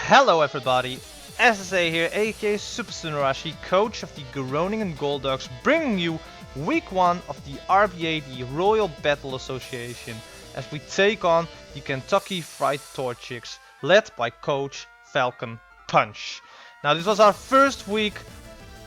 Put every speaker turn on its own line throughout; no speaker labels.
Hello everybody, SSA here, aka Super Sunarashi, coach of the Groningen Golducks, bringing you week 1 of the RBA, the Royal Battle Association, as we take on the Kentucky Fried Torchics, led by coach Falconpunch. Now this was our first week,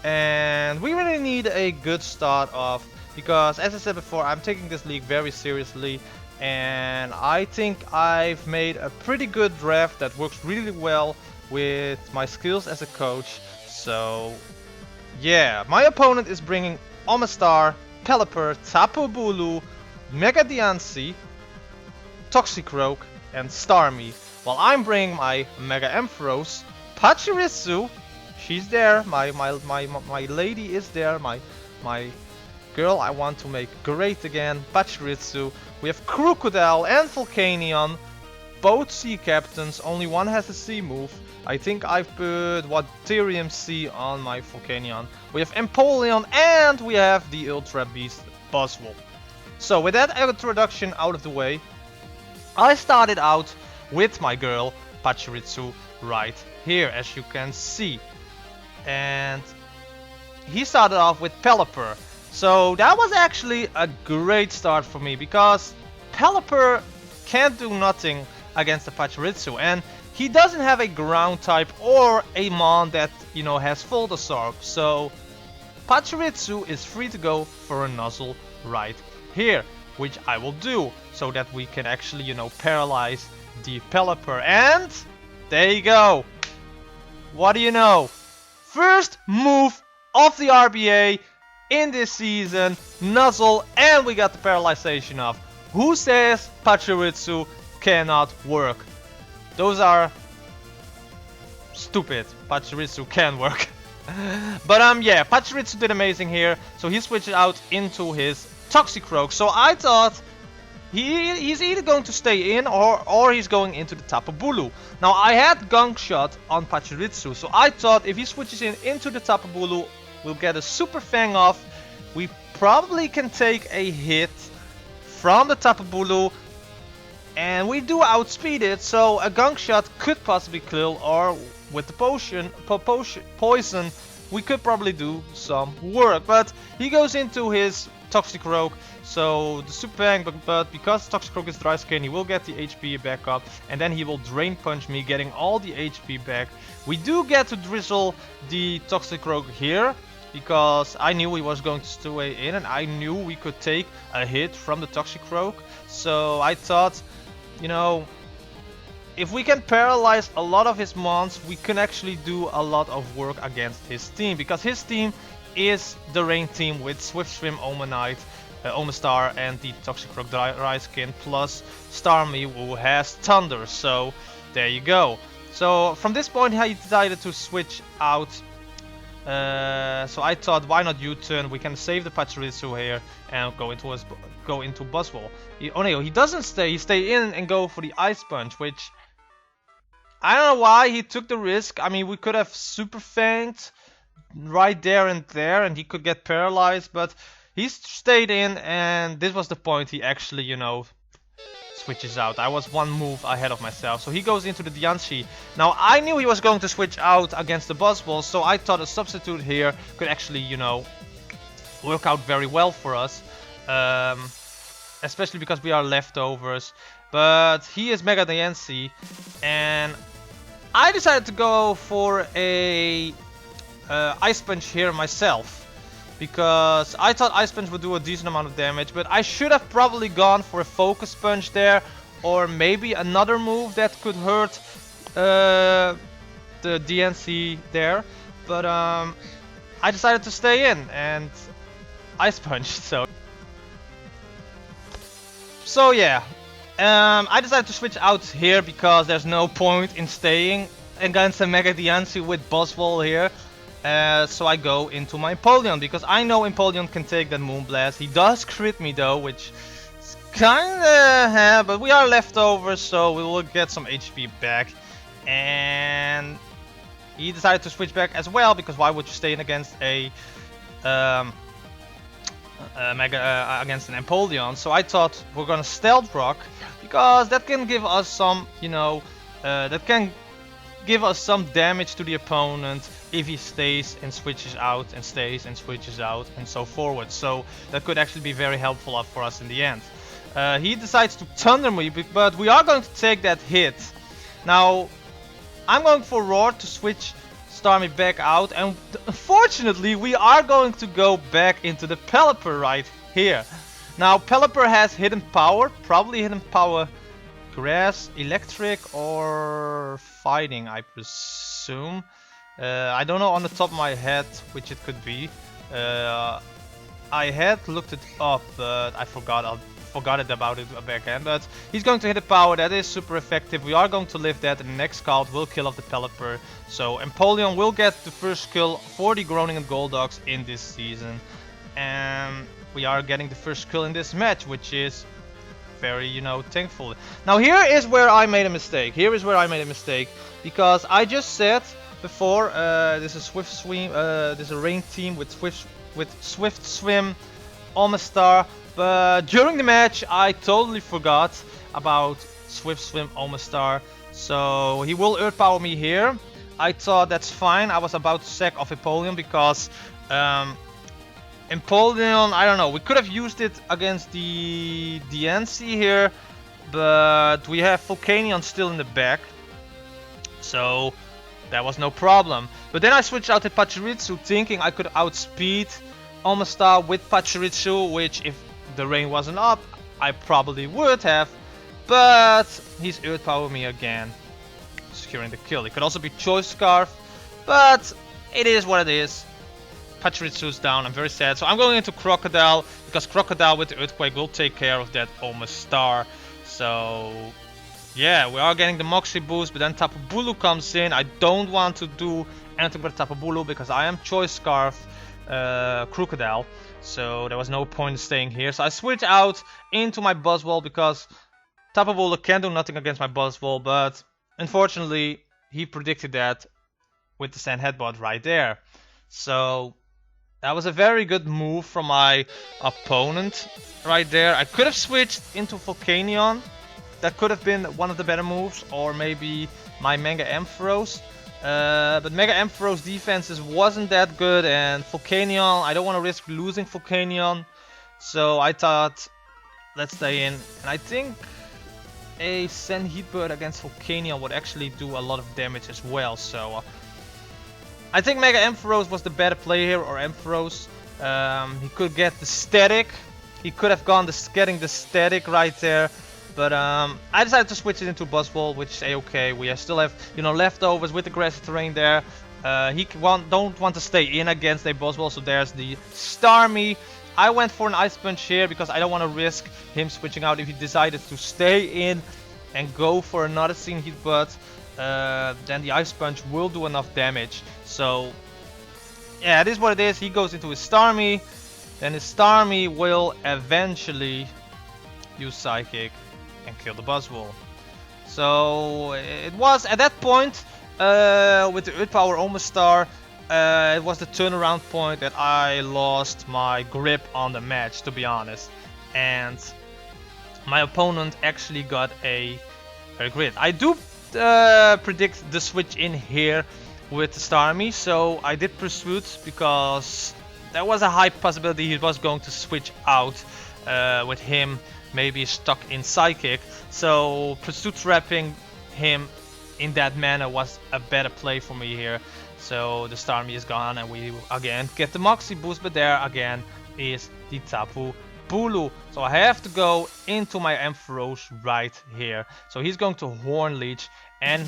and we really need a good start off, because as I said before, I'm taking this league very seriously. And I think I've made a pretty good draft that works really well with my skills as a coach. So yeah, my opponent is bringing Omastar, Pelipper, Tapu Bulu, Mega Diancie, Toxicroak, and Starmie. While I'm bringing my Mega Ampharos, Pachirisu, she's there, my lady is there, my girl I want to make great again, Pachirisu. We have Crocodile and Volcanion, both sea captains, only one has a sea move. I think I've put Waterium Sea on my Volcanion. We have Empoleon and we have the Ultra Beast Buzzwole. So with that introduction out of the way, I started out with my girl Pachirisu right here, as you can see. And he started off with Pelipper. So that was actually a great start for me, because Pelipper can't do nothing against the Pachirisu, and he doesn't have a ground type or a mon that, you know, has Full Absorb. So Pachirisu is free to go for a Nuzzle right here, which I will do, so that we can actually, you know, paralyze the Pelipper. And there you go. What do you know? First move of the RBA in this season, Nuzzle, and we got the paralyzation off. Who says Pachirisu cannot work? Those are stupid. Pachirisu can work. But yeah, Pachirisu did amazing here. So he switched out into his Toxicroak. So I thought he's either going to stay in or he's going into the Tapu Bulu. Now I had Gunk Shot on Pachirisu, so I thought if he switches into the Tapu Bulu, we'll get a Super Fang off. We probably can take a hit from the Tapu Bulu, and we do outspeed it, so a Gunk Shot could possibly kill, or with the poison, we could probably do some work. But he goes into his Toxicroak, so the Super Fang, but because Toxicroak is dry skin, he will get the HP back up, and then he will Drain Punch me, getting all the HP back. We do get to drizzle the Toxicroak here, because I knew he was going to stay in, and I knew we could take a hit from the Toxicroak. So I thought, you know, if we can paralyze a lot of his mons, we can actually do a lot of work against his team, because his team is the rain team with Swift Swim, Omanite, Omastar, and the Toxicroak Dry Skin, plus Starmie, who has Thunder. So there you go. So from this point, he decided to switch out. So I thought, why not U-turn? We can save the Pachirisu here and go into Buzzwole. He doesn't stay. He stay in and go for the Ice Punch, which I don't know why he took the risk. I mean, we could have Super Fanged right there, and he could get paralyzed, but he stayed in, and this was the point he actually, you know, switches out. I was one move ahead of myself, so he goes into the Diancie. Now I knew he was going to switch out against the Buzzwole, so I thought a substitute here could actually, you know, work out very well for us, especially because we are leftovers. But he is Mega Diancie, and I decided to go for a Ice Punch here myself, because I thought Ice Punch would do a decent amount of damage, but I should have probably gone for a Focus Punch there, or maybe another move that could hurt the DNC there. But I decided to stay in and Ice Punch. So yeah, I decided to switch out here because there's no point in staying against a Mega Diancie with Buzzwole here. So I go into my Empoleon, because I know Empoleon can take that Moonblast. He does crit me though, which is kinda, but we are leftovers, so we will get some HP back. And he decided to switch back as well, because why would you stay in against a against an Empoleon? So I thought we're gonna Stealth Rock, because that can give us some, you know, that can give us some damage to the opponent if he stays and switches out and stays and switches out and so forward. So that could actually be very helpful for us in the end. He decides to Thunder me, but we are going to take that hit. Now, I'm going for Roar to switch Starmie back out, and unfortunately we are going to go back into the Pelipper right here. Now, Pelipper has hidden power, probably hidden power Grass, Electric, or Fighting, I presume. I don't know on the top of my head which it could be. I had looked it up, but I forgot it about it back then. But he's going to hit a power that is super effective. We are going to live that, and the next card will kill off the Pelipper. So Empoleon will get the first kill for the Groningen Golducks in this season, and we are getting the first kill in this match, which is very, you know, thankful. Now here is where I made a mistake. Because I just said before, this is Swift Swim. This is a rain team with Swift Swim, Omastar. But during the match, I totally forgot about Swift Swim Omastar. So he will Earth Power me here. I thought that's fine. I was about to sack off Empoleon because Empoleon, I don't know, we could have used it against the DNC here, but we have Volcanion still in the back, so that was no problem. But then I switched out to Pachirisu, thinking I could outspeed Omastar with Pachirisu, which if the rain wasn't up, I probably would have, but he's Earth Power me again, securing the kill. It could also be Choice Scarf, but it is what it is. Pachirisu's down, I'm very sad. So I'm going into Crocodile, because Crocodile with the Earthquake will take care of that Omastar. So yeah, we are getting the Moxie boost, but then Tapu Bulu comes in. I don't want to do anything but Tapu Bulu because I am Choice Scarf Crocodile. So there was no point in staying here. So I switch out into my Buzzwole because Tapu Bulu can do nothing against my Buzzwole, but unfortunately he predicted that with the Sand Headbutt right there. So that was a very good move from my opponent right there. I could have switched into Volcanion. That could have been one of the better moves, or maybe my Mega Ampharos. But Mega Ampharos defenses wasn't that good, and Volcanion, I don't want to risk losing Volcanion. So I thought, let's stay in. And I think a Sand Heatbird against Volcanion would actually do a lot of damage as well. So I think Mega Ampharos was the better play here, or Ampharos. He could get the static. He could have gone getting the static right there. But I decided to switch it into Buzzwole, which is a-okay. We still have, you know, leftovers with the grassy terrain there. He don't want to stay in against a Buzzwole, so there's the Starmie. I went for an Ice Punch here because I don't want to risk him switching out if he decided to stay in and go for another Sand Heatbird. Then the Ice Punch will do enough damage. So yeah, it is what it is. He goes into his Starmie. Then his Starmie will eventually use Psychic and kill the Buzzwole. So it was at that point with the Earth Power Omastar, it was the turnaround point that I lost my grip on the match, to be honest. And my opponent actually got a grid. I do predict the switch in here with the Starmie, so I did Pursuit because there was a high possibility he was going to switch out with him maybe stuck in Psychic. So Pursuit trapping him in that manner was a better play for me here. So the Starmie is gone and we again get the Moxie boost, but there again is the Tapu Bulu. So I have to go into my Ampharos right here. So he's going to Horn Leech, and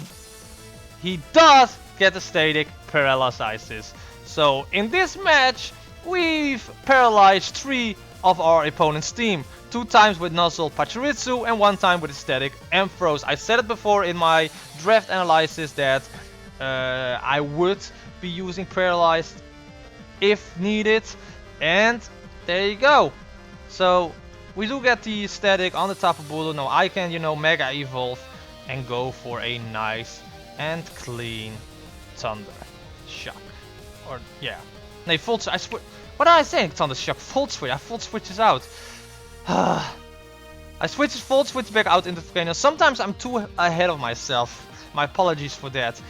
he does get the static paralyzes. So in this match we've paralyzed 3 of our opponent's team. 2 times with Nuzzle Pachirisu and 1 time with the static Ampharos. I said it before in my draft analysis that I would be using Paralyzed if needed, and there you go. So we do get the static on the Tapu Bulu. Now I can, you know, Mega Evolve and go for a nice and clean Thunder Shock. Or yeah, no, Volt. What am I saying? Thunder Shock, Volt Switch. I Volt Switches out. I switch Volt Switch back out into Volcano. Sometimes I'm too ahead of myself My apologies for that.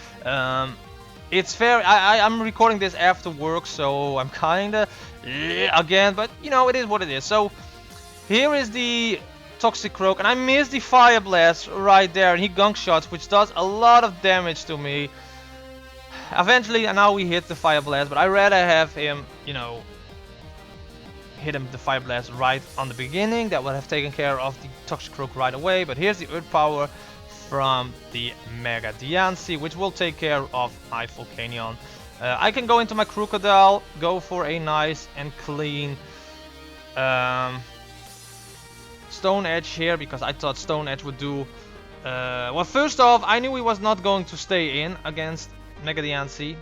It's fair. I'm recording this after work, so I'm kinda again, but you know, it is what it is. So here is the Toxic Croak, and I missed the Fire Blast right there, and he gunk shots, which does a lot of damage to me. Eventually, and now we hit the Fire Blast, but I'd rather have him, you know, hit him the Fire Blast right on the beginning. That would have taken care of the Toxic Croak right away. But here's the Earth Power from the Mega Diancie, which will take care of my Volcanion. I can go into my Crocodile, go for a nice and clean Stone Edge here, because I thought Stone Edge would do... well, first off, I knew he was not going to stay in against Mega Diancie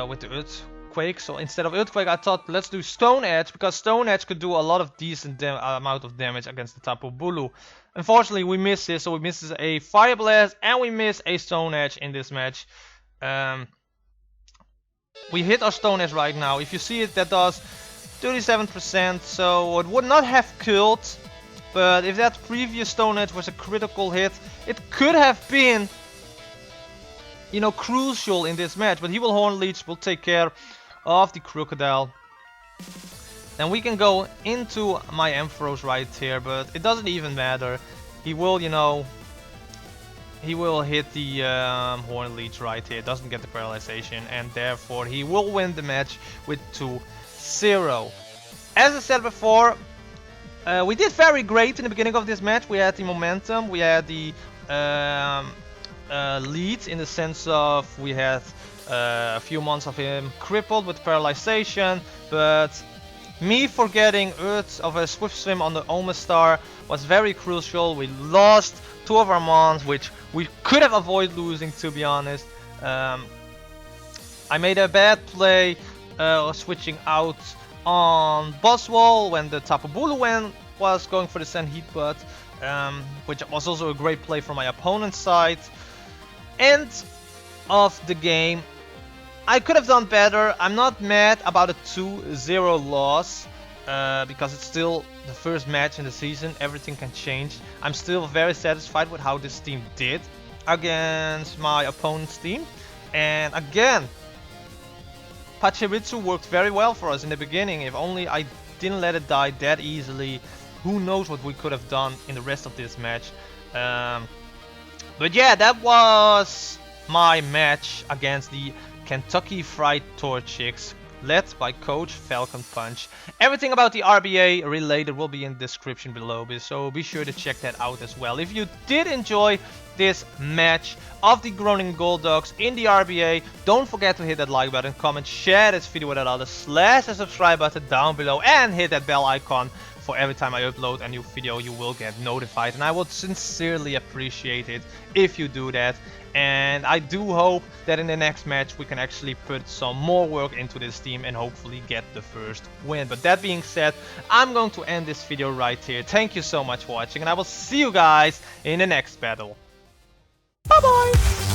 with the Earthquake. So instead of Earthquake, I thought let's do Stone Edge, because Stone Edge could do a lot of decent amount of damage against the Tapu Bulu. Unfortunately, we missed this, so we missed a Fire Blast and we missed a Stone Edge in this match. We hit our Stone Edge right now. If you see it, that does 37%, so it would not have killed. But if that previous Stone Edge was a critical hit, it could have been, you know, crucial in this match. But he will Horn Leech, will take care of the Crocodile. Then we can go into my Ampharos right here, but it doesn't even matter. He will, you know, he will hit the Horn Leech right here. Doesn't get the paralyzation, and therefore he will win the match with 2-0. As I said before, we did very great in the beginning of this match. We had the momentum, we had the lead in the sense of we had a few months of him crippled with paralyzation, but me forgetting Earth of a Swift Swim on the Omastar was very crucial. We lost 2 of our mons, which we could have avoided losing, to be honest. I made a bad play switching out on Boswell when the Tapu Bulu was going for the Sand Heat Butt, which was also a great play from my opponent's side. End of the game. I could have done better. I'm not mad about a 2-0 loss because it's still the first match in the season. Everything can change. I'm still very satisfied with how this team did against my opponent's team. And again, Pachirisu worked very well for us in the beginning. If only I didn't let it die that easily, who knows what we could have done in the rest of this match. But yeah, that was my match against the Kentucky Fried Torchics, led by Coach Falconpunch. Everything about the RBA related will be in the description below, so be sure to check that out as well. If you did enjoy this match of the Groningen Golducks in the RBA, don't forget to hit that like button, comment, share this video with others, slash the subscribe button down below, and hit that bell icon. For every time I upload a new video, you will get notified, and I would sincerely appreciate it if you do that. And I do hope that in the next match we can actually put some more work into this team and hopefully get the first win. But that being said, I'm going to end this video right here. Thank you so much for watching, and I will see you guys in the next battle. Bye bye!